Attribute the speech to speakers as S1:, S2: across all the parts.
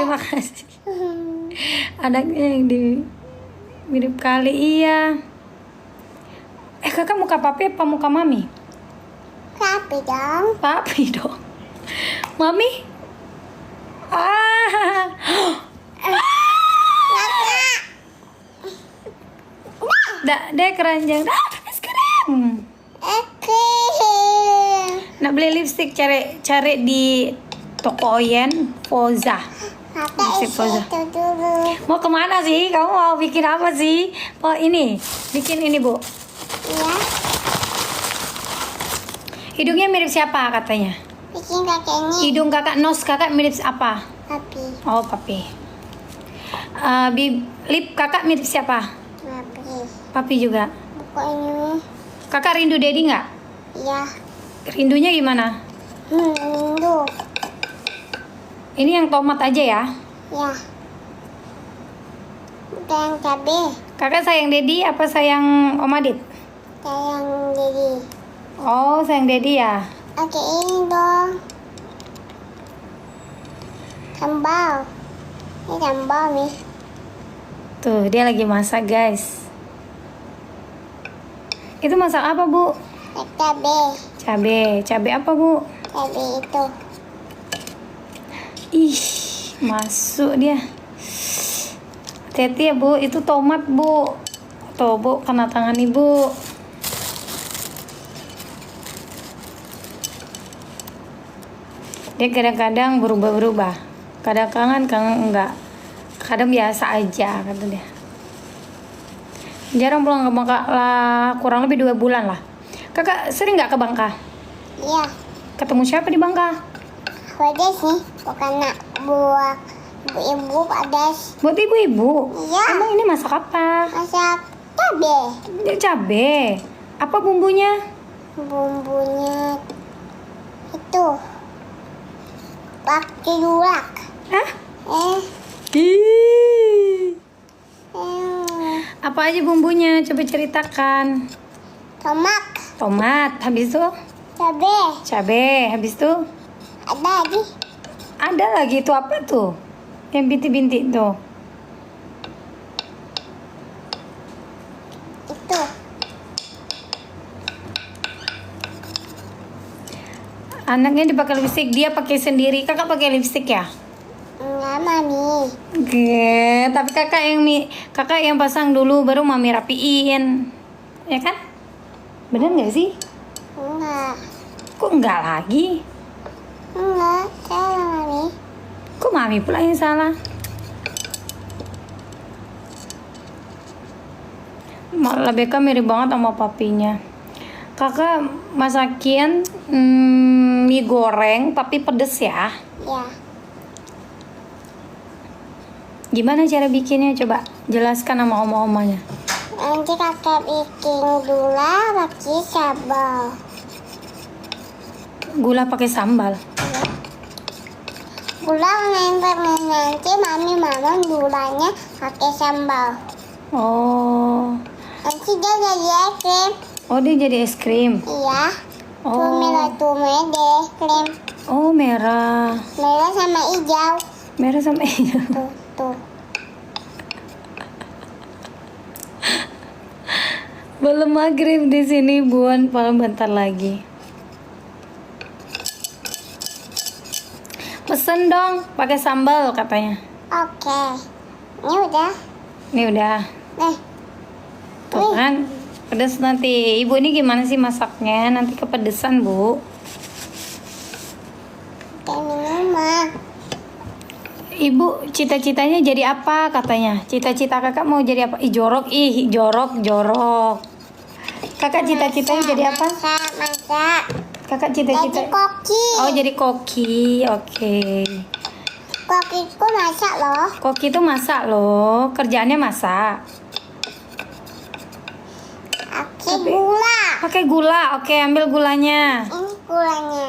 S1: terima kasih. Anaknya yang di mirip kali, iya. Kakak muka papi apa muka mami?
S2: Papi dong.
S1: Papi dong. Mami? Dek keranjang. Es krim.
S2: Oke.
S1: Nak beli lipstick, cari di toko Oyen, Foza.
S2: Papi
S1: Lipstick
S2: isi
S1: Foza.
S2: itu dulu.
S1: Mau kemana sih? Kamu mau bikin apa sih? Oh ini, bikin ini Bu.
S2: Ya.
S1: Hidungnya mirip siapa katanya?
S2: Bikin kakek ini.
S1: Hidung kakak, nose kakak mirip apa?
S2: Papi.
S1: Oh papi. Lip kakak mirip siapa?
S2: Papi.
S1: Papi juga.
S2: Buku ini.
S1: Kakak rindu Dedi nggak?
S2: Ya.
S1: Rindunya gimana?
S2: Rindu.
S1: Ini yang tomat aja ya.
S2: Ya. Bukan cabai.
S1: Kakak sayang Dedi apa sayang Om Adit?
S2: Sayang jadi.
S1: Oh sayang Dedi ya.
S2: Oke ini dong. Sambal. Ini sambal nih.
S1: Tuh dia lagi masak guys. Itu masak apa Bu?
S2: Cabai.
S1: Cabai apa Bu?
S2: Cabai itu.
S1: Ih, masuk dia. Hati-hati ya Bu, itu tomat Bu. Tuh Bu, kena tangan Ibu. Dia kadang-kadang berubah-berubah. Kadang-kadang enggak. Kadang biasa aja kata dia. Jarang pulang ke Bangka lah, kurang lebih 2 bulan lah. Kakak sering nggak ke Bangka?
S2: Iya.
S1: Ketemu siapa di Bangka?
S2: Pedas nih. Bukan nak buat ibu pedas.
S1: Buat ibu-ibu?
S2: Iya.
S1: Emang ini masak apa?
S2: Masak cabai.
S1: Ini cabe. Apa bumbunya?
S2: Bumbunya itu pakai gula.
S1: Hah?
S2: Eh.
S1: Apa aja bumbunya? Coba ceritakan.
S2: Tomat.
S1: Tomat, habis itu
S2: Cabai.
S1: cabe, habis itu
S2: Ada lagi.
S1: ada lagi itu apa tuh? Yang bintik-bintik tuh.
S2: Itu.
S1: Anaknya dipakai lipstick, dia pakai sendiri. Kakak pakai lipstick ya?
S2: Enggak, Mami.
S1: Oke, tapi kakak yang pasang dulu baru mami rapiin. Ya kan? Bener nggak sih?
S2: Enggak.
S1: Kok enggak lagi?
S2: Enggak. Salah, Mami.
S1: Kok mami pula yang salah? Malah Beka mirip banget sama papinya. Kakak masakin mie goreng tapi pedes ya.
S2: Ya.
S1: Gimana cara bikinnya? Coba jelaskan sama oma-omanya.
S2: Nanti kakak bikin gula pakai sambal.
S1: Gula pakai sambal.
S2: Gula nanti mama gulanya pakai sambal.
S1: Oh.
S2: Nanti dia jadi es krim.
S1: Oh, dia jadi es krim.
S2: Iya.
S1: Oh.
S2: Tuh deh krim.
S1: Oh, merah.
S2: Merah sama hijau.
S1: Merah sama hijau.
S2: Tuh.
S1: Belum maghrib di sini, Bun. Paling bentar lagi. Pesen dong, pakai sambal katanya.
S2: Oke. Ini udah.
S1: Ini udah.
S2: Nih.
S1: Tuh kan, pedes nanti. Ibu ini gimana sih masaknya? Nanti kepedesan, Bu.
S2: Kayak minuman.
S1: Ibu cita-citanya jadi apa katanya? Cita-cita kakak mau jadi apa? Jorok. Kakak cita-citanya jadi apa?
S2: Masak.
S1: Kakak cita-cita.
S2: Jadi koki.
S1: Oh, jadi koki. Oke.
S2: Kokiku masak loh.
S1: Koki itu masak loh. Kerjaannya masak.
S2: Pakai gula.
S1: Pakai gula. Oke, ambil gulanya.
S2: Ini gulanya.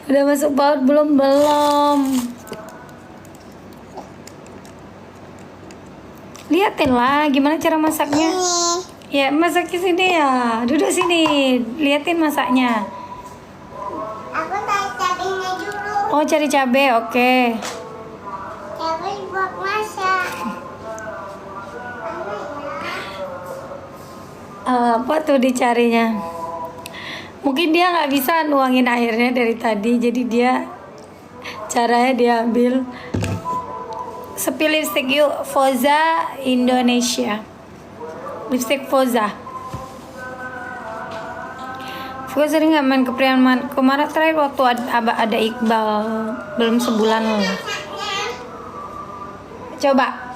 S1: Udah masuk baut belum? Belum. Liatin lah gimana cara masaknya.
S2: Ini.
S1: Ya, masak ke sini ya. Duduk sini. Liatin masaknya.
S2: Aku tarik cabenya dulu.
S1: Oh, cari cabai, oke.
S2: Cabai buat masak.
S1: Apa tuh dicarinya? Mungkin dia nggak bisa nuangin airnya dari tadi, jadi dia caranya dia ambil spill lipstick yuk, Foza Indonesia, lipstick Foza. Gue sering nggak main ke Priaman. Kemarin terakhir waktu ada Iqbal, belum sebulan loh. Coba,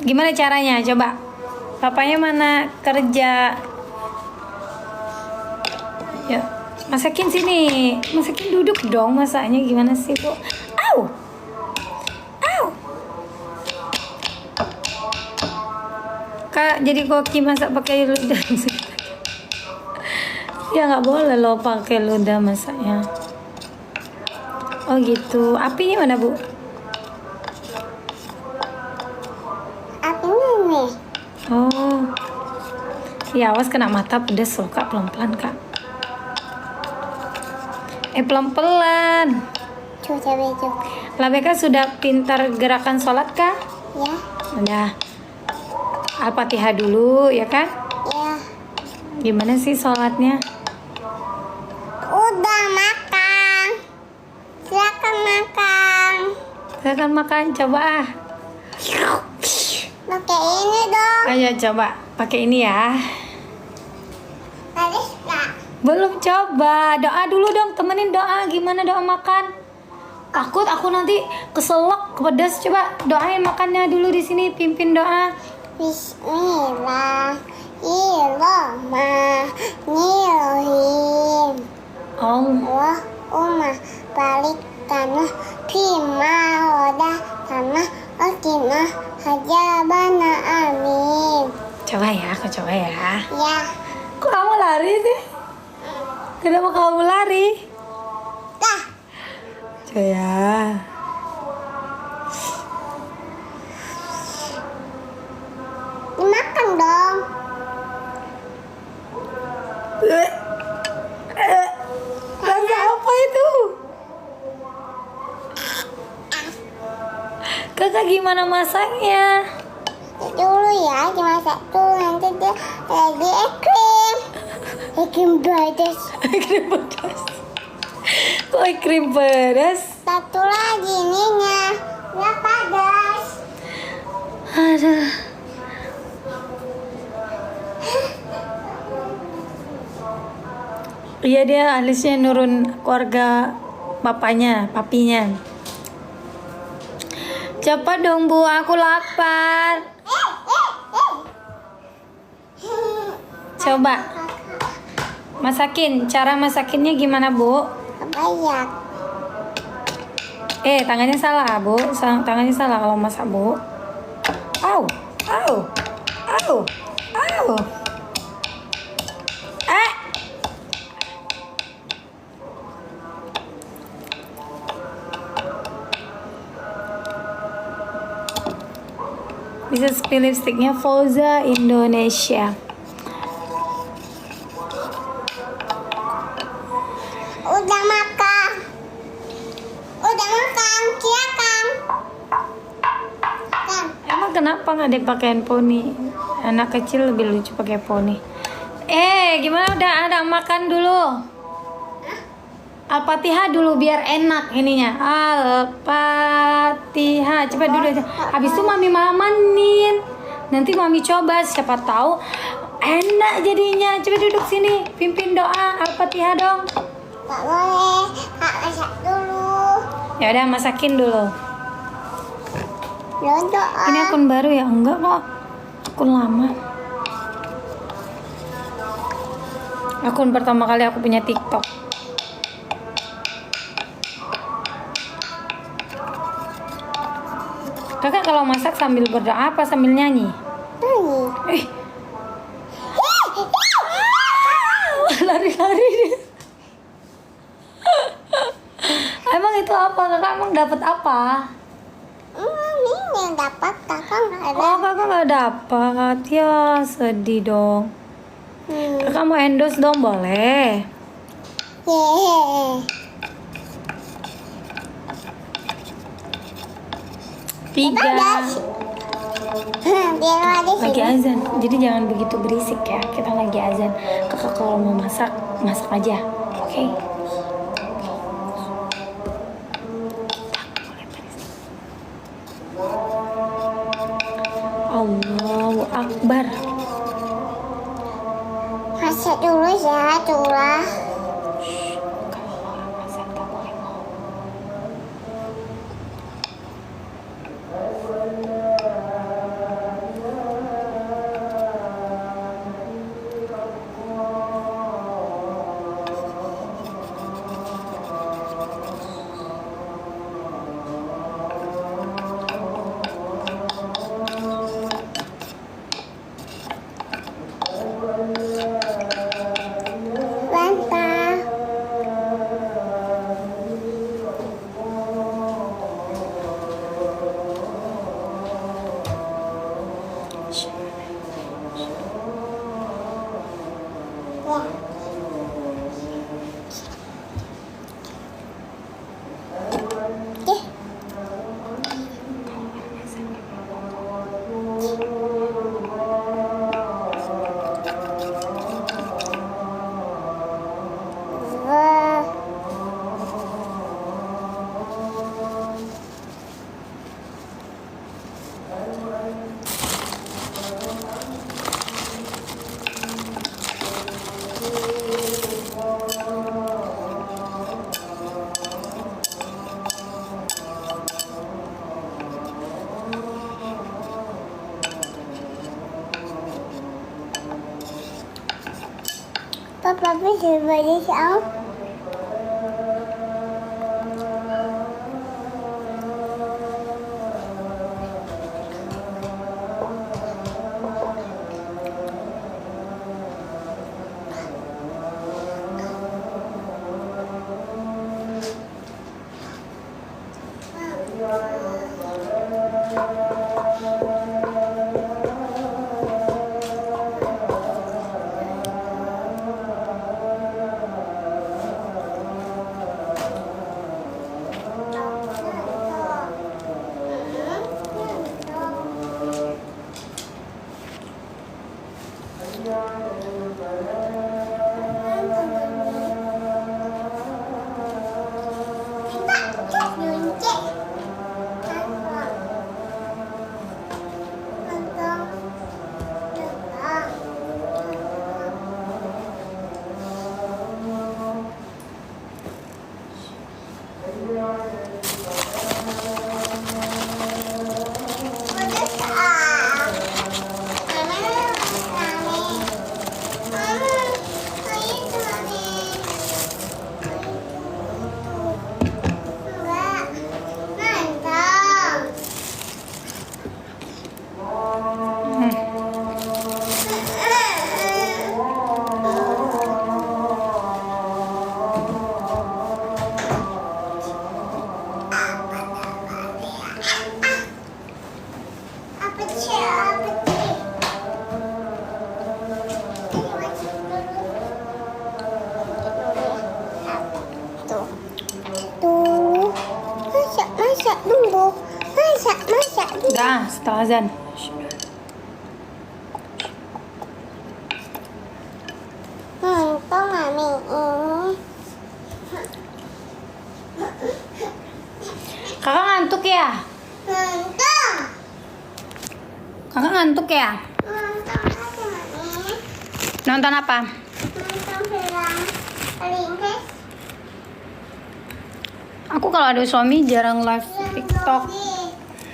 S1: gimana caranya? Coba, papanya mana kerja? Ya, masakin sini, masakin duduk dong, masaknya gimana sih bu? Au, au. Kak, jadi koki masak pakai ludah. Ya nggak boleh loh pakai ludah masaknya. Oh gitu. Apinya mana bu?
S2: Apinya nih.
S1: Oh. Ya awas kena mata pedas loh kak, pelan-pelan kak. Pelan-pelan.
S2: Coba cabai itu.
S1: Labeka sudah pintar gerakan sholat kah?
S2: Ya.
S1: Udah. Al-Fatihah dulu ya kan?
S2: Ya.
S1: Gimana sih sholatnya?
S2: Udah makan. Silakan makan.
S1: Silakan makan, coba ah.
S2: Pakai ini dong.
S1: Ayo coba, pakai ini ya.
S2: Tadi nggak.
S1: Belum coba, doa dulu dong, temenin doa. Gimana doa makan? Takut aku nanti keselak, pedas. Coba doain makannya dulu di sini, pimpin doa.
S2: Bismillahirrahmanirrahim. Allahumma barik tanah fima roda tanah okina hajabana amin.
S1: Coba ya, aku coba ya.
S2: Ya.
S1: Kok kamu lari sih? Kenapa kamu lari?
S2: Dah.
S1: Coba ya.
S2: Dimakan dong.
S1: Rasa apa itu? Kakak gimana masaknya?
S2: Dulu ya dimasak dulu, nanti dia lagi krim. Krim pedas.
S1: Krim pedas. Kok krim pedas?
S2: Satu lagi ininya. Ya pedas.
S1: Aduh. Iya dia alisnya nurun keluarga papanya, papinya. Cepat dong bu, aku lapar. Coba masakin, cara masakinnya gimana bu?
S2: Banyak.
S1: Tangannya salah bu, tangannya salah kalau masak bu. Au, au, au, au. Bisa spill lipsticknya Foza Indonesia.
S2: Udah makan. Udah makan, silakan. Kan.
S1: Emang kenapa nggak dipakein poni? Anak kecil lebih lucu pakai poni. Gimana udah ada makan dulu? Al-Fatihah dulu biar enak ininya. Al-Fatihah. Coba dulu aja. Habis itu mami mamanin. Nanti mami coba, siapa tahu enak jadinya. Coba duduk sini, pimpin doa Al-Fatihah dong.
S2: Gak boleh, Kak masak dulu.
S1: Ya udah masakin dulu.
S2: Belum doa.
S1: Ini akun baru ya? Enggak kok. Akun lama. Akun pertama kali aku punya TikTok. Kakak kalau masak sambil berdoa apa sambil nyanyi?
S2: Nyanyi.
S1: Lari-lari dia. Emang itu apa? Kakak emang dapat apa?
S2: Ini yang dapat kakak nggak ada.
S1: Oh kakak nggak dapat ya, sedih dong. Kakak mau endorse dong boleh.
S2: Yeay.
S1: 3.
S2: Biar ada
S1: Lagi
S2: sini.
S1: azan, jadi jangan begitu berisik ya. Kita lagi azan. Kakak kalau mau masak, masak aja. Oke? Allahu Akbar.
S2: Masak dulu ya, Tula.
S1: Kalau orang masak gak boleh ngomong.
S2: Bantah. Ya. Wah. Papa bisa belajar sao? Masak dulu.
S1: Udah, setelah azan.
S2: Kok mami ini?
S1: Kakak ngantuk ya?
S2: Nonton.
S1: Kakak ngantuk ya?
S2: Nonton aja mami.
S1: Nonton apa?
S2: Nonton film Princess.
S1: Aku kalau ada suami jarang live TikTok.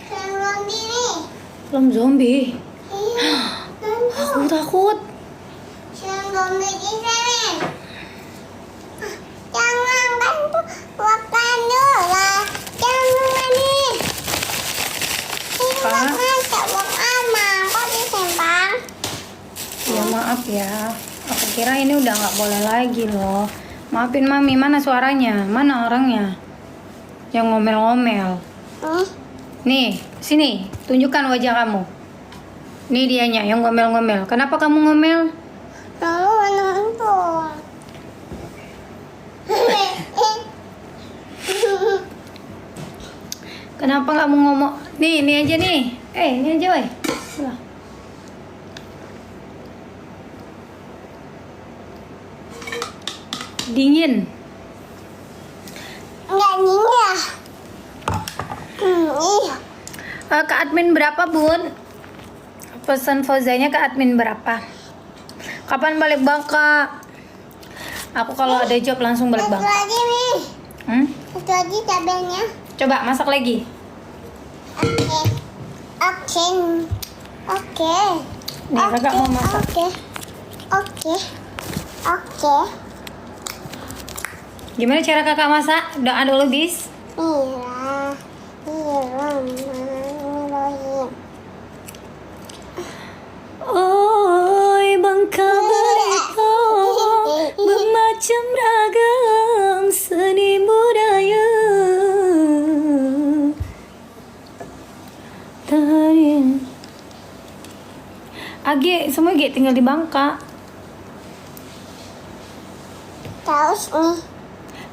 S2: Yang zombie nih.
S1: Film zombie.
S2: Iya.
S1: Aku takut.
S2: Yang zombie di sini. Jangan kan bukan dulu lah. Jangan mami. Ini
S1: Pak.
S2: masak buang aman. Kok disimpan?
S1: Ya maaf ya. Aku kira ini udah nggak boleh lagi loh. Maafin mami, mana suaranya? Mana orangnya? Yang ngomel-ngomel. Nih, sini, tunjukkan wajah kamu. Nih dianya yang ngomel-ngomel. Kenapa kamu ngomel?
S2: Lalu nonton.
S1: Kenapa kamu ngomong Nih, ini aja nih. Ini aja, woi. Lah. Dingin.
S2: Enggak dingin ya. Iya.
S1: Ke admin berapa, Bun? Pesan Fauzanya ke admin berapa? Kapan balik Bangka? Aku kalau ada job langsung balik
S2: Satu
S1: Bangka.
S2: lagi nih. Satu lagi tabelnya.
S1: Coba masak lagi.
S2: Oke. Oke. Oke.
S1: Nih, kakak mau masak.
S2: Oke. Oke. Oke.
S1: Gimana cara kakak masak? Doa dulu, bis.
S2: Iya.
S1: Oi, Bangka Belitung, bermacam ragam seni budaya. Age, semua Age tinggal di Bangka.
S2: Terus nih.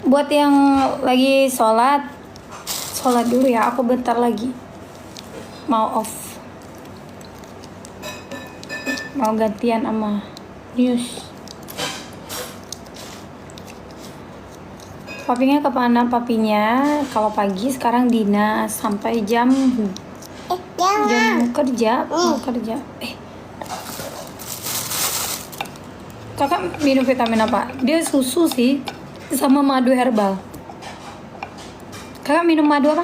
S1: Buat yang lagi sholat dulu ya, aku bentar lagi mau off. Mau gantian sama news. Papinya kemana papinya? Kalau pagi sekarang dinas sampai jam
S2: Jangan.
S1: kerja, mau kerja. Kakak minum vitamin apa? Dia susu sih sama madu herbal. Kakak minum madu apa?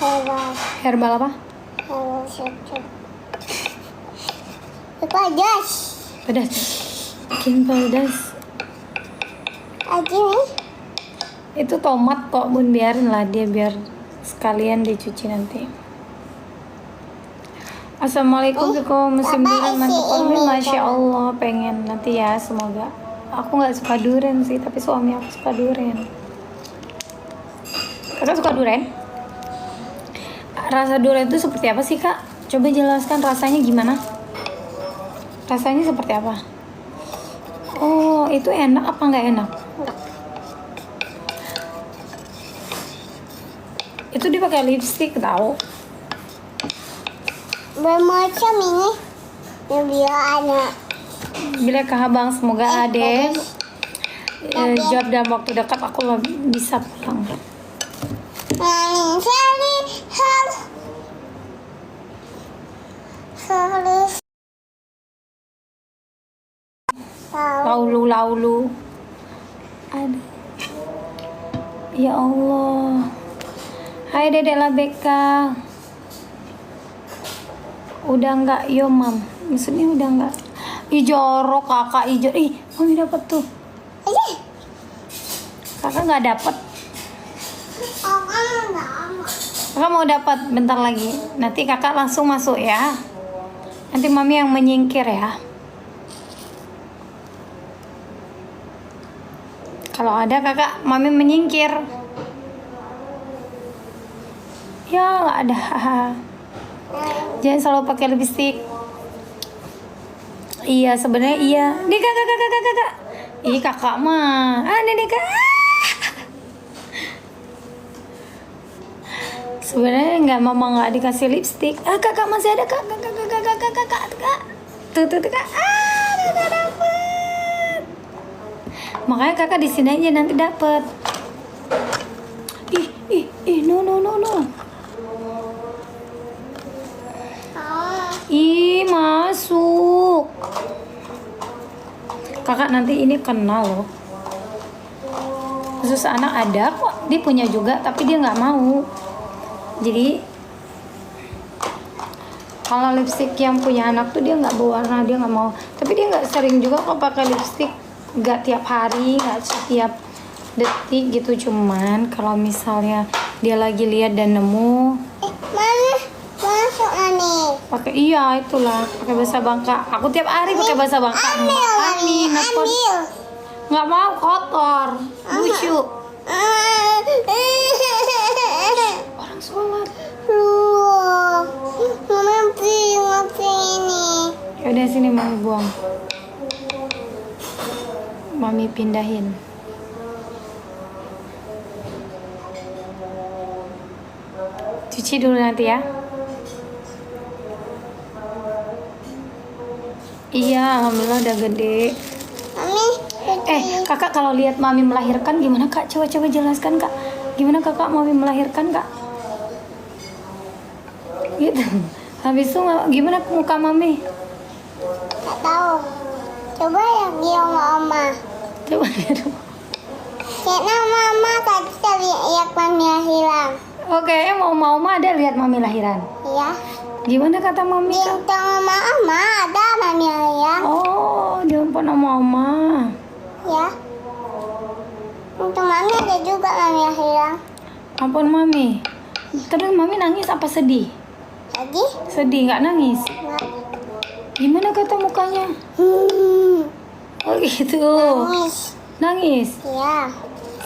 S2: Herbal.
S1: Herbal apa?
S2: Herbal susu. Pedas.
S1: Pedas. Bikin pedas.
S2: Aja nih.
S1: Itu tomat kok, Bun, biarin lah dia, biar sekalian dicuci nanti. Assalamualaikum, musim
S2: Papa
S1: durian mantap
S2: isi
S1: banget,
S2: ini,
S1: masya Allah. Pengen nanti ya, semoga. Aku nggak suka durian sih, tapi suami aku suka durian. Kakak suka durian? Rasa durian itu seperti apa sih, Kak? Coba jelaskan rasanya gimana? Rasanya seperti apa? Oh, itu enak apa nggak enak? Itu dia pakai lipstick tahu.
S2: Bermacam ini. Biar anak.
S1: Bila Abang, semoga Ade job dalam waktu dekat aku bisa pulang. Laulu. Aduh. Ya Allah. Hai Dedek Labeka. Udah enggak, yo mam. Maksudnya udah enggak. Ih jorok kakak, mami dapat tuh. Kakak nggak dapat. Kakak mau dapat bentar lagi. Nanti kakak langsung masuk ya. Nanti mami yang menyingkir ya. Kalau ada kakak, mami menyingkir. Ya nggak ada. Jangan selalu pakai lipstick. Iya sebenarnya iya. Nih kakak. Ih kakak mah. Nih kak. Sebenarnya nggak, mama nggak dikasih lipstick. Kakak masih ada kak. Tuh kak. Udah dapet. Makanya kakak di sini aja nanti dapet. No. Ih masuk. Kakak nanti ini kenal loh. Khusus anak ada kok, dia punya juga tapi dia nggak mau. Jadi kalau lipstick yang punya anak tuh dia nggak berwarna, dia nggak mau. Tapi dia nggak sering juga kok pakai lipstick, nggak tiap hari, nggak setiap detik gitu. Cuman kalau misalnya dia lagi lihat dan nemu,
S2: Mana masuk nih?
S1: pakai itulah pakai bahasa Bangka. Aku tiap hari pakai bahasa Bangka.
S2: Ambil.
S1: Nggak mau, kotor, busuk. Orang sholat.
S2: Mama ini.
S1: Yaudah sini mami buang. Mami pindahin. Cuci dulu nanti ya. Iya, alhamdulillah udah gede.
S2: Mami,
S1: Kakak kalau lihat mami melahirkan gimana kak? Coba jelaskan kak. Gimana kakak mami melahirkan kak? Gitu. Habis itu gimana muka mami?
S2: nggak tahu. Coba ya di rumah oma.
S1: Coba lihat.
S2: Karena mama tadi lihat mami hilang.
S1: Oke, mau ada lihat mami lahiran.
S2: Iya.
S1: Gimana kata mami
S2: Di
S1: kak?
S2: rumah oma ada mami hilang.
S1: Oh, jemput sama oma.
S2: Ya. Untuk mami ada juga mami hilang.
S1: Ampun mami. Terus mami nangis apa sedih?
S2: Jadi,
S1: Sedih, nggak nangis. Gimana kata mukanya? Oh gitu.
S2: nangis.
S1: Nangis.
S2: Iya.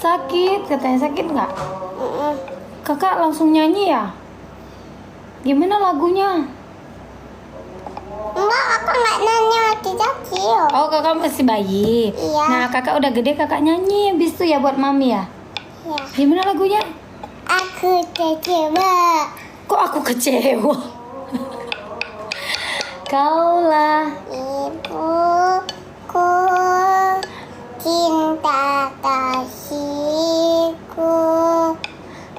S1: Sakit, katanya sakit nggak?
S2: Mm-mm.
S1: Kakak langsung nyanyi ya? Gimana lagunya?
S2: Enggak, aku nggak nanya waktu kecil.
S1: Oh, kakak masih bayi.
S2: Iya.
S1: Nah, kakak udah gede, kakak nyanyi habis itu ya buat mami ya?
S2: Ya.
S1: Gimana lagunya?
S2: Aku kecewa.
S1: Kok aku kecewa? Kaulah
S2: Ibuku, cinta kasihku,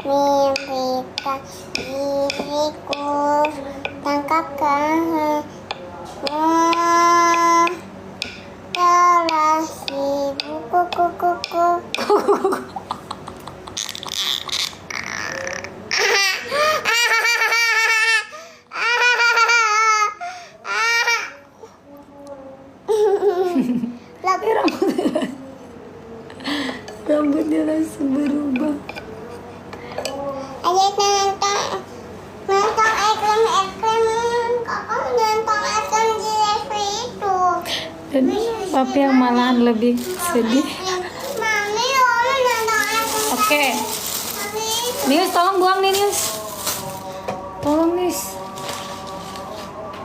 S2: mimpikan diriku, tangkapkan lelah ibuku kuku.
S1: rambutnya langsung berubah.
S2: Ayo nonton ekran kakak nonton ekran di TV itu.
S1: Dan papi yang malahan lebih sedih.
S2: Mami mau nonton ekran.
S1: Oke, Nius tolong buang nih Nius. Tolong Nius.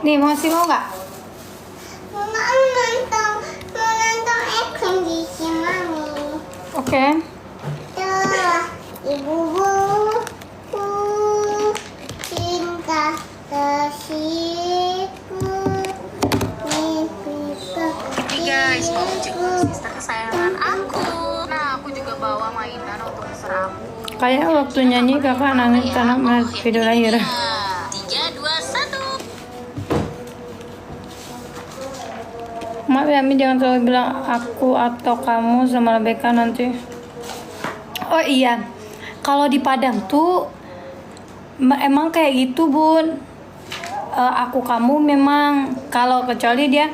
S1: Nih masih mau nggak?
S2: Mau nonton ekran di sini mami.
S1: Oke.
S2: Telah ibuku cinta kasihku mimpikan
S3: Hai guys, mau jenguk sister kesayangan aku. Nah, aku juga bawa mainan untuk sister aku.
S1: Kayak waktu nyanyi kakak nangis karena melihat video lahir.
S3: 3, 2, 1.
S1: Maaf ya Mi, jangan selalu bilang aku atau kamu sama Rebecca nanti. Oh iya, kalau di Padang tuh emang kayak gitu bun. Aku kamu memang, kalau kecuali dia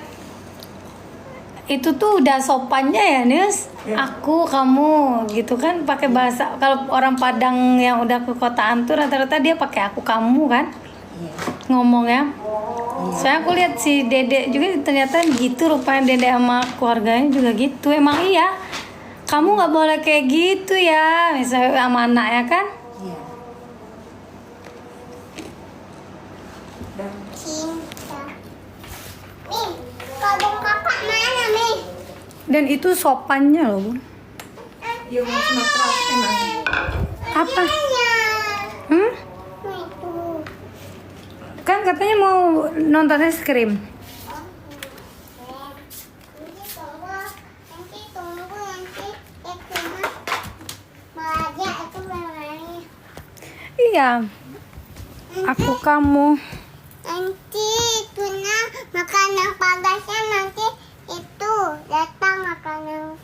S1: itu tuh udah sopannya ya Nius. Aku kamu gitu kan, pakai bahasa. Kalau orang Padang yang udah ke kotaan tuh rata-rata dia pakai aku kamu kan ngomong ya. Soalnya aku lihat si Dede juga ternyata gitu rupanya, Dede sama keluarganya juga gitu. Emang iya, kamu nggak boleh kayak gitu ya, misalnya sama anaknya kan.
S2: cinta. Min, kalung kakak mana Min?
S1: Dan itu sopannya loh bun. Apa? Hmm?
S2: Itu.
S1: Kan katanya mau nonton es krim.
S2: Nanti tunggu nanti ekrannya belajar itu berani.
S1: Iya. Aku kamu.
S2: Nanti itunya makanan padasnya nanti itu datang makanan.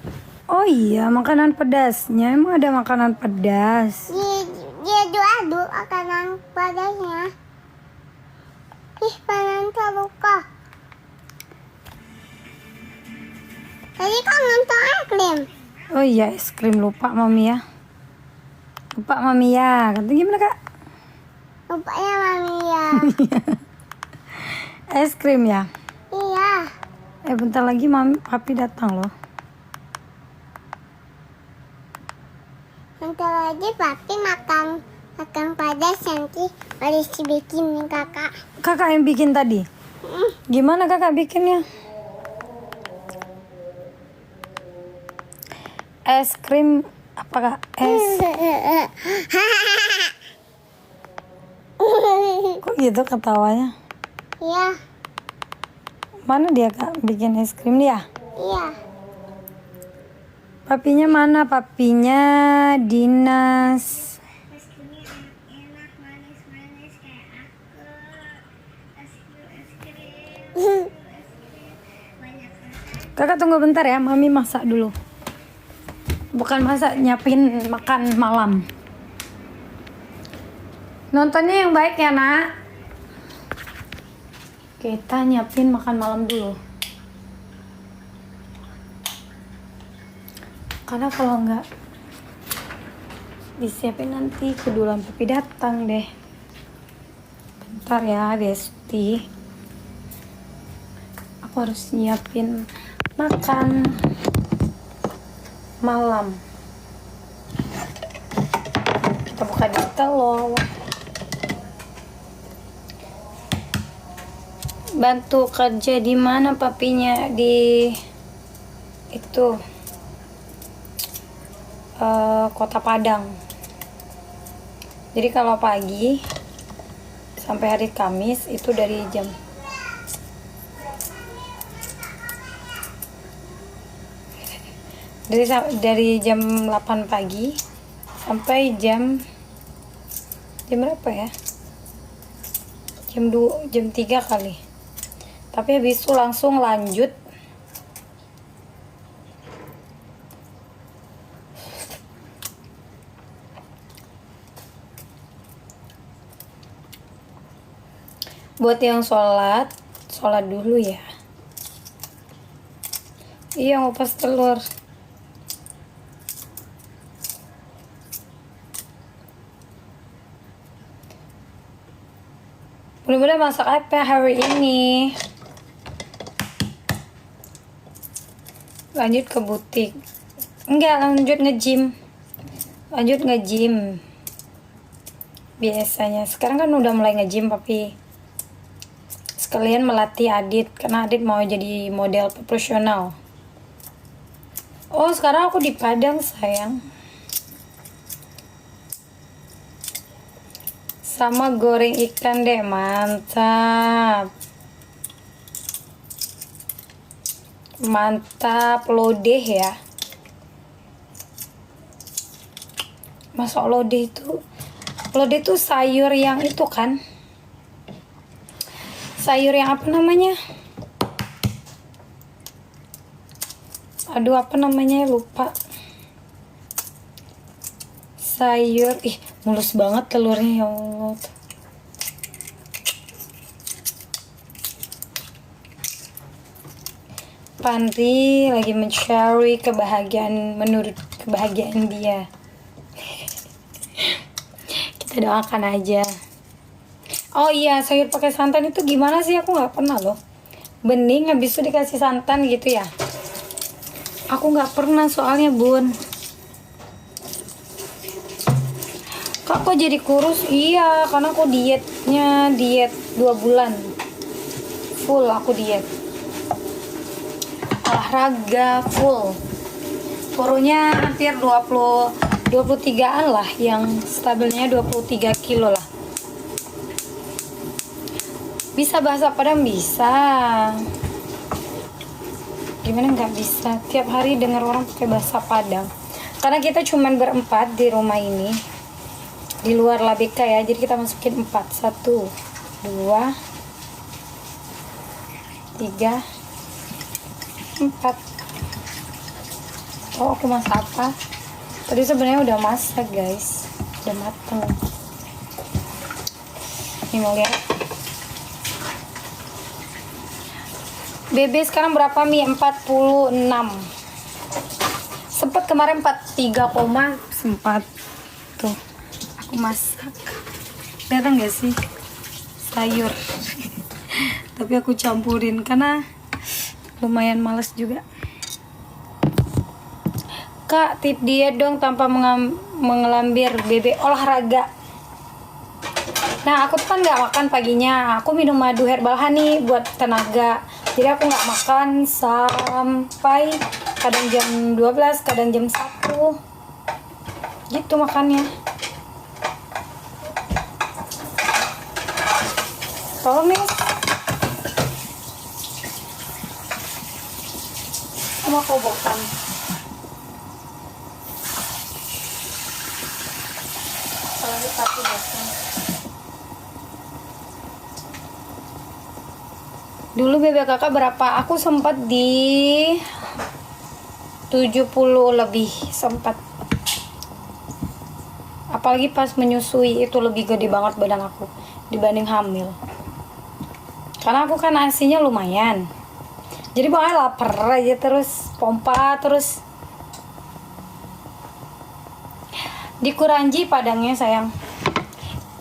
S1: Oh iya, makanan pedasnya. Emang ada makanan pedas?
S2: Dia aduk makanan padasnya. Ih, panan terluka. Tadi kan nonton es krim.
S1: Oh iya, es krim lupa mami ya. Lupa mami ya. Kata gimana kak?
S2: Lupanya mami ya.
S1: Es krim ya.
S2: Iya.
S1: Bentar lagi mami papi datang loh.
S2: Nanti lagi papi makan padas nanti harus dibikin kakak.
S1: Kakak yang bikin tadi. Gimana kakak bikinnya? Es krim apa kak? Kok gitu ketawanya?
S2: Iya.
S1: Mana dia kak bikin es krim dia?
S2: Iya.
S1: Papinya mana? Papinya dinas.
S2: Es krimnya enak-enak, manis-manis kayak aku. Es krim. Banyak rasa.
S1: Kakak tunggu bentar ya, mami masak dulu. Bukan masak, nyiapin makan malam. Nontonnya yang baik ya nak. Kita nyiapin makan malam dulu. Karena kalau nggak disiapin nanti kedulan papi datang deh. Bentar ya Desti. Aku harus nyiapin makan malam. Kita buka di telur. Bantu kerja di mana papinya? Di itu Kota Padang. Jadi kalau pagi sampai hari Kamis itu dari jam 8 pagi sampai jam berapa ya? Jam 3 kali. Tapi habis itu langsung lanjut buat yang sholat dulu ya. Iya, ngupas telur. Mudah-mudahan masak apa hari ini. Lanjut ke butik. Enggak, lanjut nge-gym. Biasanya. Sekarang kan udah mulai nge-gym papi. Sekalian melatih Adit, karena Adit mau jadi model profesional. Oh, sekarang aku di Padang sayang. Sama goreng ikan deh, mantap. Mantap, lodeh ya. Masuk lodeh itu sayur yang itu kan? Sayur yang apa namanya? Aduh, apa namanya? Lupa. Sayur, mulus banget telurnya ya Allah. Pandri lagi mencari kebahagiaan menurut kebahagiaan dia. Kita doakan aja. Oh iya, sayur pakai santan itu gimana sih? Aku nggak pernah loh. Bening habis itu dikasih santan gitu ya? Aku nggak pernah soalnya bun. Kak kok jadi kurus? Iya, karena aku diet 2 bulan. Full aku diet. Olahraga full. Turunnya hampir 23-an lah, yang stabilnya 23 kilo lah. Bisa bahasa Padang? Bisa. Gimana nggak bisa? Tiap hari dengar orang pakai bahasa Padang. Karena kita cuman berempat di rumah ini. Di luar Labeka ya. Jadi kita masukin 4. 1, 2, 3, 4. Oh, aku masak apa? Tadi sebenarnya udah masak guys. Udah mateng. Ini mau lihat. BB sekarang berapa Mi? 46. Sempet kemarin 43, sempat. Tuh, aku masak. Kelihatan gak sih? Sayur. Tapi aku campurin karena lumayan males juga. Kak, tip diet dong tanpa mengelambir. BB olahraga. Nah, aku tuh kan nggak makan paginya. Aku minum madu herbal honey buat tenaga. Jadi aku nggak makan sampai kadang jam 12, kadang jam 1. Gitu makannya. Tolong nih. semua kobokan. Apalagi Tati datang. Dulu bebek kakak berapa? Aku sempat di 70 lebih sempat. Apalagi pas menyusui itu lebih gede banget badan aku dibanding hamil. Karena aku kan asinya lumayan. Jadi pokoknya lapar aja terus, pompa terus. Di Kuranji Padangnya sayang.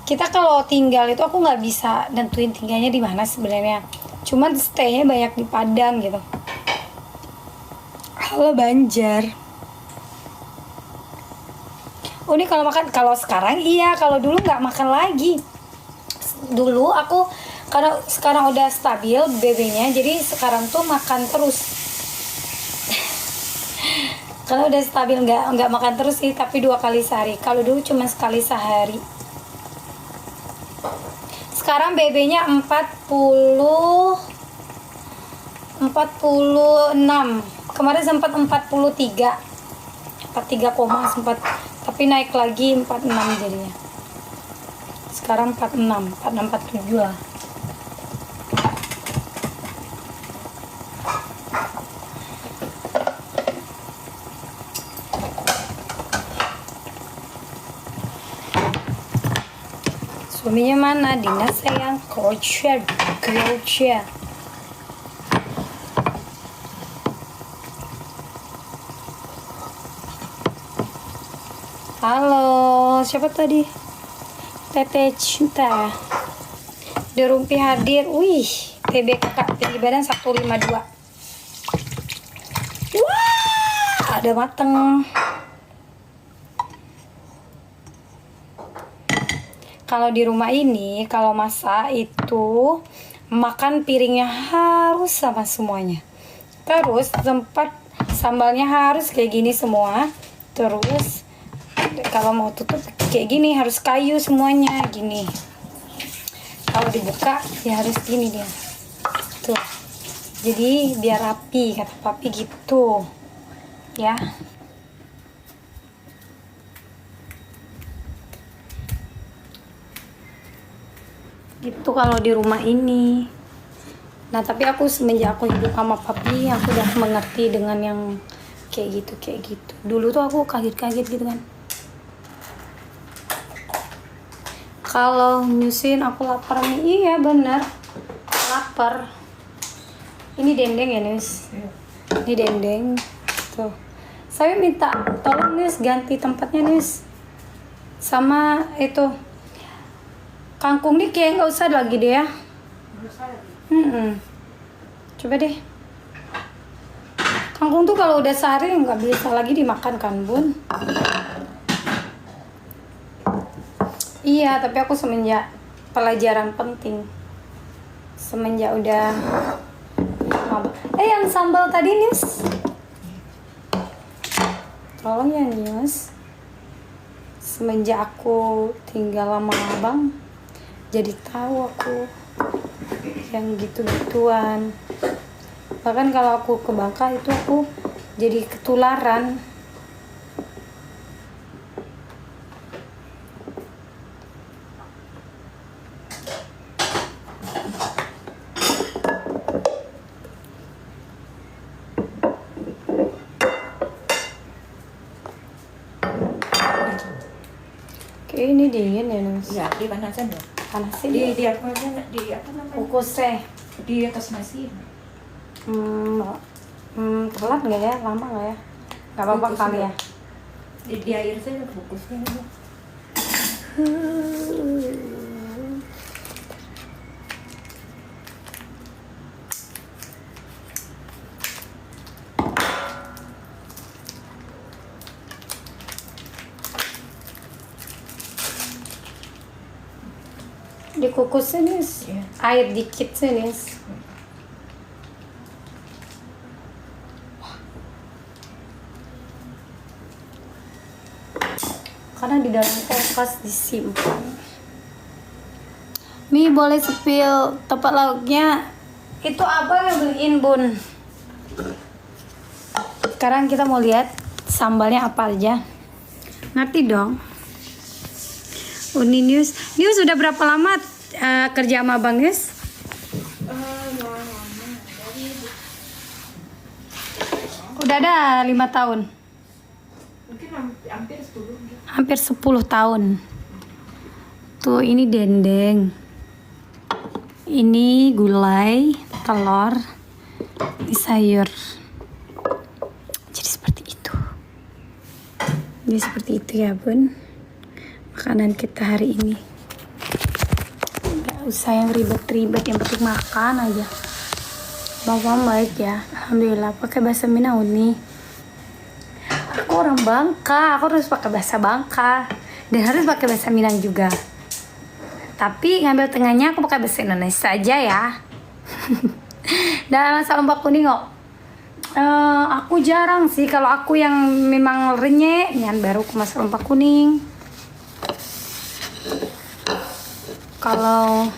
S1: Kita kalau tinggal itu aku nggak bisa nentuin tinggalnya di mana sebenarnya. Cuman stay-nya banyak di Padang gitu. Halo Banjar. Oh ini kalau makan, kalau sekarang iya, kalau dulu nggak makan lagi. Dulu aku karena sekarang udah stabil BB-nya, jadi sekarang tuh makan terus. Karena udah stabil nggak makan terus sih, tapi 2 kali sehari. Kalau dulu cuma sekali sehari. Sekarang BB-nya 46. Kemarin sempat 43 sempat, tapi naik lagi 46 jadinya. Sekarang 46 47 lah. Suaminya mana? Dinas sayang. Kerja. Halo, siapa tadi? Teteh Cinta. Derumpi hadir. Wih, PB kakak tinggi badan 152. Wah, ada mateng. Kalau di rumah ini, kalau masak itu makan piringnya harus sama semuanya. Terus tempat sambalnya harus kayak gini semua. Terus kalau mau tutup kayak gini harus kayu semuanya gini. Kalau dibuka ya harus gini dia. Tuh. Jadi biar rapi kata papi gitu. Ya. Gitu kalau di rumah ini. Nah tapi aku semenjak aku hidup sama papi, aku udah mengerti dengan yang kayak gitu. Dulu tuh aku kaget gitu kan. Kalau nyusin aku lapar nih, iya bener lapar. Ini dendeng ya Nis, ini dendeng tuh. Saya minta tolong Nis ganti tempatnya Nis, sama itu kangkung nih kayak nggak usah lagi deh ya. Coba deh. Kangkung tuh kalau udah sehari nggak bisa lagi dimakan kan Bun? Iya, tapi aku semenjak pelajaran penting. Semenjak udah yang sambal tadi Nis. Tolong ya Nis. Semenjak aku tinggal sama abang, jadi tahu aku yang gitu-gituan. Bahkan kalau aku ke Bangka itu aku jadi ketularan. Oke, ini dingin ya Nus?
S4: Ya, dipanasan dong.
S1: Panasin
S4: Di apa namanya?
S1: kukusnya.
S4: Di atas nasi.
S1: Telat nggak ya? Lama nggak ya? Nggak apa-apa
S4: Kukus
S1: kali ya.
S4: Di air saya fokusnya.
S1: Dikukus Nis.
S4: Iya.
S1: Air dikit sih Nis. Karena di dalam kulkas disimpan. Mi boleh spill tempat lauknya. Itu apa yang beliin Bun? Sekarang kita mau lihat sambalnya apa aja. Ngerti dong. Uni News udah berapa lama kerja sama Bang Yus? Udah ada 5 tahun.
S4: Mungkin hampir 10 gitu.
S1: Hampir 10 tahun. Tuh ini dendeng. Ini gulai, telur, ini sayur. Jadi seperti itu. Jadi seperti itu ya bun. Makanan kita hari ini. Gak usah yang ribet-ribet, yang penting makan aja. Bang baik ya, alhamdulillah. Pakai bahasa Minang nih. Aku orang Bangka, aku harus pakai bahasa Bangka dan harus pakai bahasa Minang juga. Tapi ngambil tengahnya aku pakai bahasa Indonesia aja ya. Dan masalah lompat kuning kok. Aku jarang sih, kalau aku yang memang renyek, yang baru aku masak lompat kuning. Kalau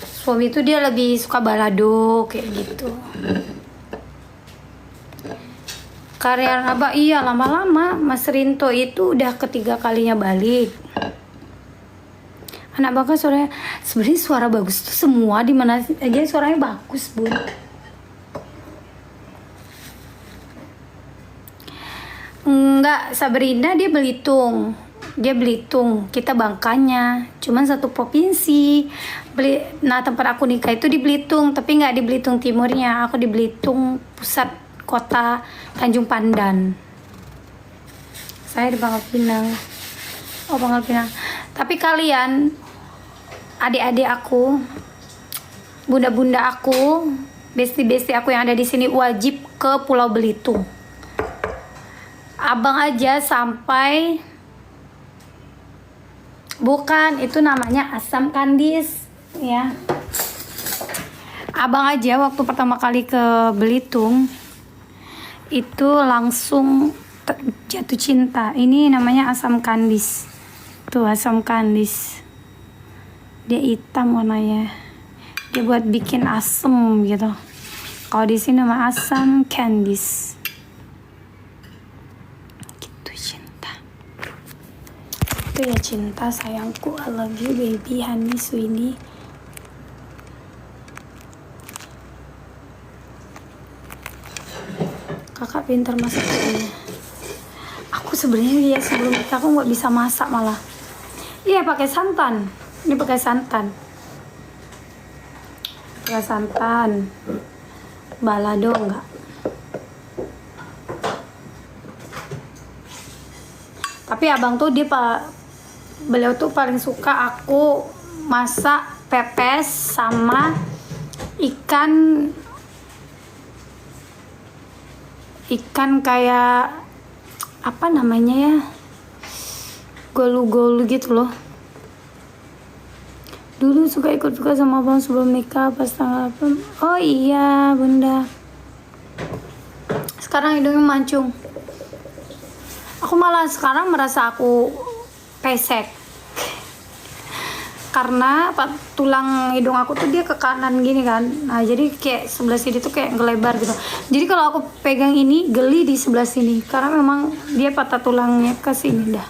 S1: suami itu dia lebih suka balado kayak gitu. Karyawan abah iya lama-lama Mas Rinto itu udah ketiga kalinya balik. Anak bangka suaranya sebenarnya suara bagus tuh semua di mana aja suaranya bagus bun. Enggak, Sabrina dia Belitung. Dia Belitung, kita Bangkanya, cuman satu provinsi. Nah tempat aku nikah itu di Belitung, tapi nggak di Belitung Timurnya, aku di Belitung pusat kota Tanjung Pandan. Saya di Pangkal Pinang. Oh Pangkal Pinang. Tapi kalian, adik-adik aku, bunda-bunda aku, besti-besti aku yang ada di sini wajib ke Pulau Belitung. Abang aja sampai bukan, itu namanya asam kandis ya. Abang aja waktu pertama kali ke Belitung itu langsung jatuh cinta. Ini namanya asam kandis. Tuh asam kandis. Dia hitam warnanya. Dia buat bikin asem gitu. Kalau di sini nama asam kandis. Itu ya cinta sayangku, I love you baby, honey, sweetie. Kakak pintar masak ini. Aku sebenarnya ya sebelum nikah aku nggak bisa masak malah. Iya pakai santan. Ini pakai santan. Pakai santan. Balado enggak? Tapi abang tuh beliau tuh paling suka aku masak pepes sama ikan kayak apa namanya ya, golu-golu gitu loh. Dulu suka ikut-ikut sama abang sebelum nikah pas tanggal 8. Oh iya bunda, sekarang hidungnya mancung. Aku malah sekarang merasa aku pesek karena tulang hidung aku tuh dia ke kanan gini kan. Nah jadi kayak sebelah sini tuh kayak ngelebar gitu. Jadi kalau aku pegang ini geli di sebelah sini karena memang dia patah tulangnya ke sini dah.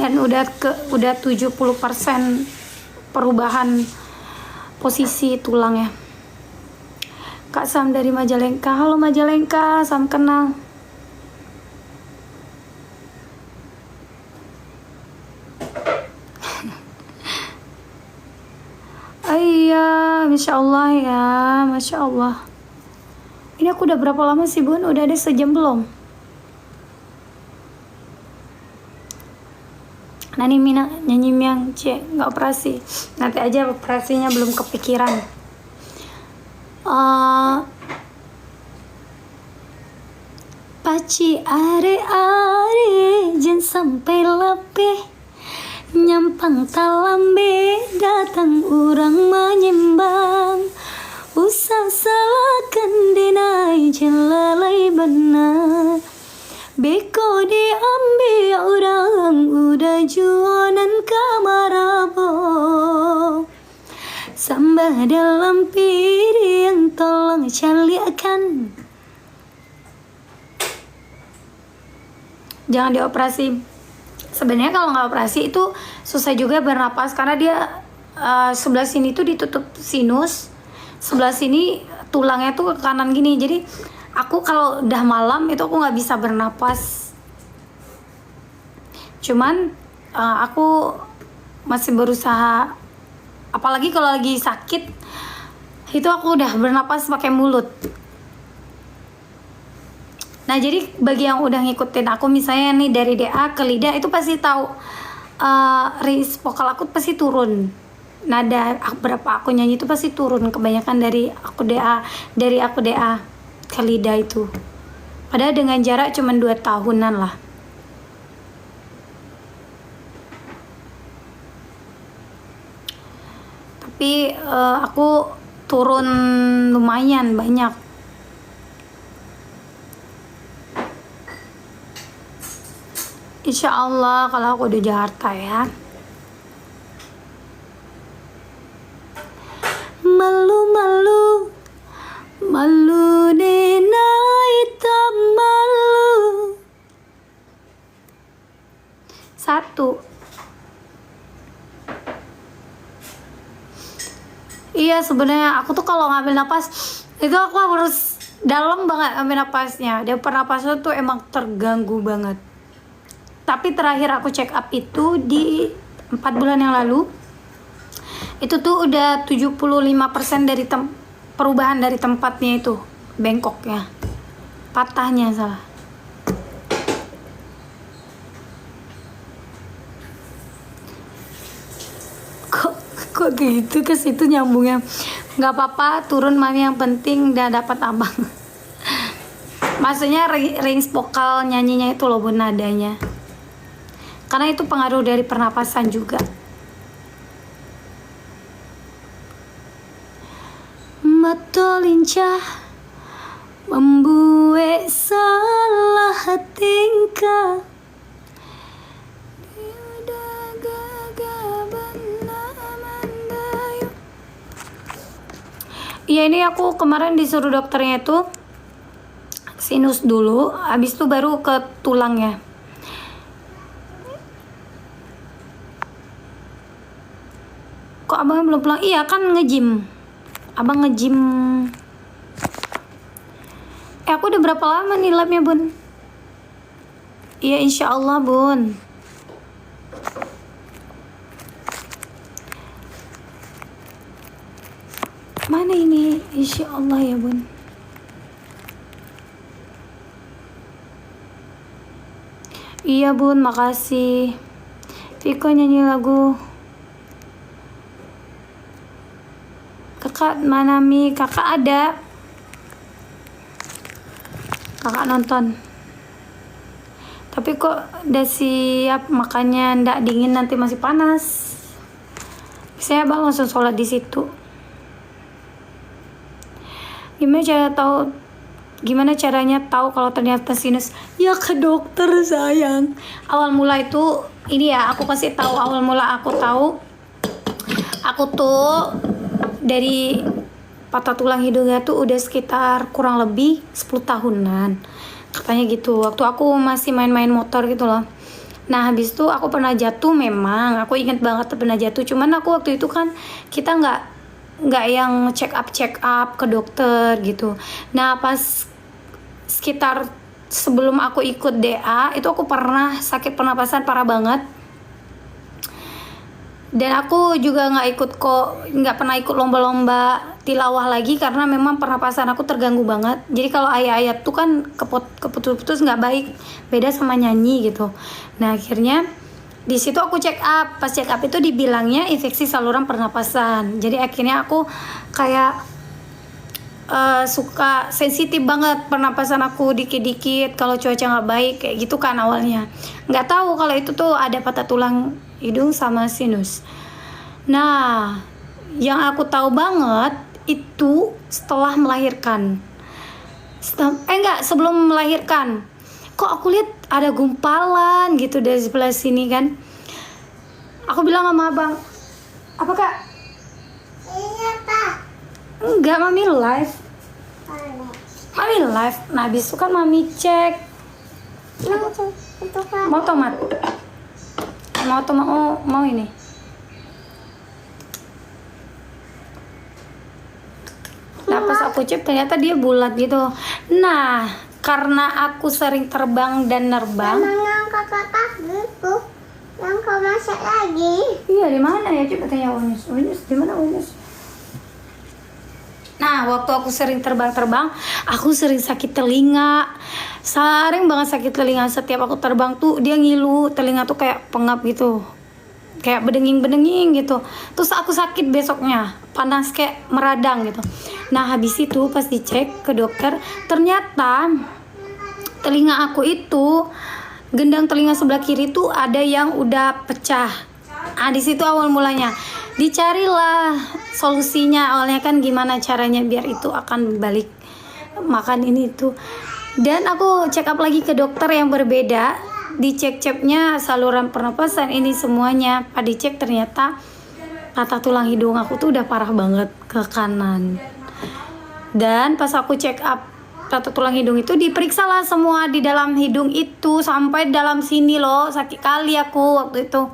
S1: Dan udah 70% perubahan posisi tulangnya. Kak Sam dari Majalengka. Halo Majalengka, Sam kenal. Iya, Masya Allah ya, Masya Allah. Ini aku udah berapa lama sih bun? Udah ada sejam belum? Nani Mina nyanyi miang cek nggak operasi. Nanti aja operasinya belum kepikiran. Paci are jen sampai lebih nyampang talambe datang orang menyembang usah salahkan denai jelalai benar beko diambil orang udah jualan kamarabo sambah dalam piring tolong caliakan jangan dioperasi. Sebenarnya kalau nggak operasi itu susah juga bernapas karena dia sebelah sini tuh ditutup sinus, sebelah sini tulangnya tuh ke kanan gini. Jadi aku kalau udah malam itu aku nggak bisa bernapas. Cuman aku masih berusaha, apalagi kalau lagi sakit itu aku udah bernapas pakai mulut. Nah jadi bagi yang udah ngikutin aku misalnya nih dari DA ke lidah itu pasti tahu range vokal aku pasti turun, nada berapa aku nyanyi itu pasti turun kebanyakan dari aku DA ke lidah itu. Padahal dengan jarak cuma 2 tahunan lah. Tapi aku turun lumayan banyak. Insya Allah kalau aku udah Jakarta ya. Malu-malu, malu nena hitam malu. 1. Iya sebenarnya aku tuh kalau ngambil napas itu aku harus dalam banget ambil napasnya. Dan pernapasan tuh emang terganggu banget. Tapi terakhir aku check up itu di 4 bulan yang lalu. Itu tuh udah 75% dari perubahan dari tempatnya itu, bengkoknya, patahnya salah. Kok gitu ke situ nyambungnya? Nggak apa-apa, turun mami, yang penting udah dapat abang. Maksudnya range vokal nyanyinya itu loh bun, nadanya. Karena itu pengaruh dari pernapasan juga. Mata lincah membuat salah tingkah. Iya ini aku kemarin disuruh dokternya itu sinus dulu, habis itu baru ke tulangnya. Kok abangnya belum pulang? Iya kan nge-gym. Abang nge-gym. Aku udah berapa lama nih labnya bun? Iya insya Allah bun. Mana ini? Insya Allah ya bun. Iya bun, makasih. Viko nyanyi lagu. Kakak mana Mi? Kakak ada. Kakak nonton. Tapi kok udah siap makannya, ndak dingin nanti masih panas. Saya bang langsung sholat di situ. Gimana caranya tahu kalau ternyata sinus? Ya ke dokter sayang. Awal mula itu ini ya, aku kasih tahu awal mula aku tahu. Aku tuh dari patah tulang hidungnya tuh udah sekitar kurang lebih 10 tahunan. Katanya gitu. Waktu aku masih main-main motor gitu loh. Nah habis itu aku pernah jatuh, memang aku ingat banget pernah jatuh. Cuman aku waktu itu kan kita nggak yang check up ke dokter gitu. Nah pas sekitar sebelum aku ikut DA itu aku pernah sakit pernapasan parah banget. Dan aku juga nggak pernah ikut lomba-lomba tilawah lagi karena memang pernapasan aku terganggu banget. Jadi kalau ayat-ayat tuh kan keputus-putus nggak baik, beda sama nyanyi gitu. Nah akhirnya di situ aku check up. Pas check up itu dibilangnya infeksi saluran pernapasan. Jadi akhirnya aku kayak suka sensitif banget pernapasan aku dikit-dikit kalau cuaca nggak baik kayak gitu kan awalnya. Nggak tahu kalau itu tuh ada patah tulang hidung sama sinus. Nah, yang aku tahu banget itu setelah melahirkan. Sebelum melahirkan. Kok aku lihat ada gumpalan gitu dari sebelah sini kan. Aku bilang sama abang, apa kak?
S2: Iya pak.
S1: Enggak, mami live. Mami live. Nah, habis itu kan mami cek.
S2: Langsung itu kan.
S1: Mau tomat? Mau ini? Nah pas aku cek ternyata dia bulat gitu. Nah karena aku sering terbang dan nerbang.
S2: Sama yang kakak gitu. Yang kau masak lagi.
S1: Iya di mana ya, coba tanya Unyus. Unyus di mana Unyus? Nah waktu aku sering terbang, aku sering sakit telinga. Sering banget sakit telinga. Setiap aku terbang tuh dia ngilu, telinga tuh kayak pengap gitu, kayak bedenging gitu. Terus aku sakit besoknya, panas kayak meradang gitu. Nah habis itu pas dicek ke dokter, ternyata telinga aku itu, gendang telinga sebelah kiri tuh ada yang udah pecah. Nah di situ awal mulanya. Dicarilah solusinya, awalnya kan gimana caranya biar itu akan balik makan ini itu. Dan aku check up lagi ke dokter yang berbeda. Dicek-ceknya saluran pernapasan ini semuanya. Pas dicek ternyata patah tulang hidung aku tuh udah parah banget ke kanan. Dan pas aku check up patah tulang hidung itu, diperiksa lah semua di dalam hidung itu sampai dalam sini loh. Sakit kali aku waktu itu.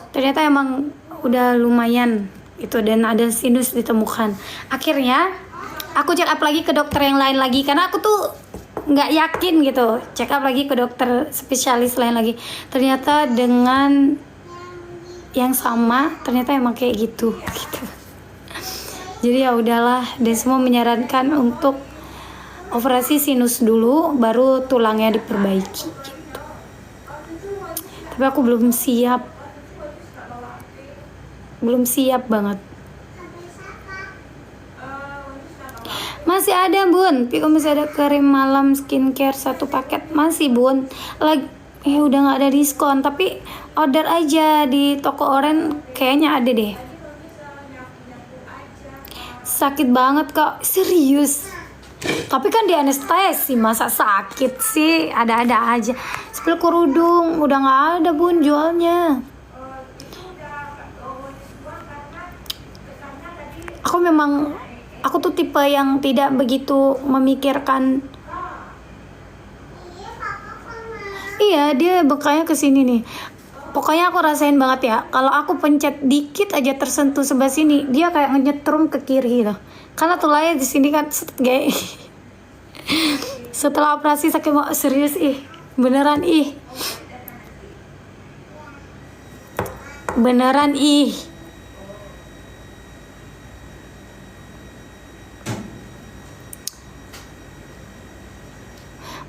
S1: Ternyata emang udah lumayan itu, dan ada sinus ditemukan. Akhirnya aku check up lagi ke dokter yang lain lagi karena aku tuh nggak yakin gitu. Check up lagi ke dokter spesialis lain lagi. Ternyata dengan yang sama, ternyata emang kayak gitu. Jadi ya udahlah, dan semua menyarankan untuk operasi sinus dulu, baru tulangnya diperbaiki gitu. Tapi aku belum siap banget. Masih ada bun, Piko masih ada krim malam skincare 1 paket masih bun. Lagi udah nggak ada diskon, tapi order aja di toko oren kayaknya ada deh. Sakit banget kok, serius. Tapi kan di anestesi, masa sakit sih, ada-ada aja. Spil kerudung udah nggak ada bun jualnya. Aku tuh tipe yang tidak begitu memikirkan. Iya, dia bekanya ke sini nih. Pokoknya aku rasain banget ya, kalau aku pencet dikit aja tersentuh sebelah sini, dia kayak nyetrum ke kiri gitu. Karena tulangnya di sini kan kayak setelah operasi sakit mau serius beneran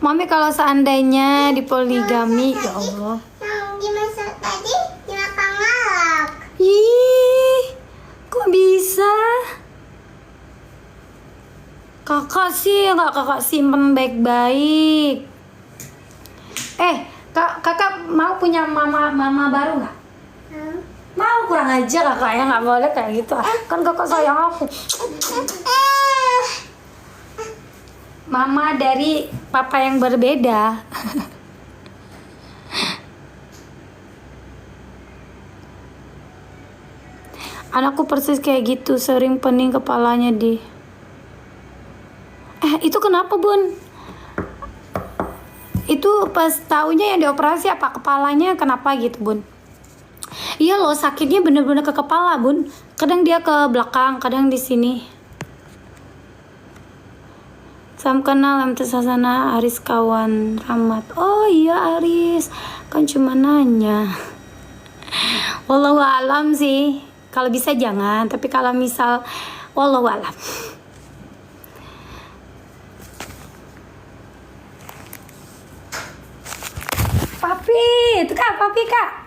S1: Mami kalau seandainya di poligami, ya Allah.
S2: Yang dimasak tadi dimakan ngalak.
S1: Ih, kok bisa? Kakak simpen baik-baik. Kakak mau punya mama baru nggak? Mau, kurang aja kakak ya, nggak boleh kayak gitu. Kan kakak sayang aku. Mama dari papa yang berbeda. Anakku persis kayak gitu, sering pening kepalanya di. Itu kenapa bun? Itu pas taunya yang dioperasi apa kepalanya kenapa gitu bun? Iya loh, sakitnya bener-bener ke kepala bun. Kadang dia ke belakang, kadang di sini. Salam kenal MT Sasana, Aris kawan Rahmat. Oh iya Aris, kan cuma nanya. Wallahu alam sih. Kalau bisa jangan, tapi kalau misal wallahu alam. Papi, itu kak, papi kak.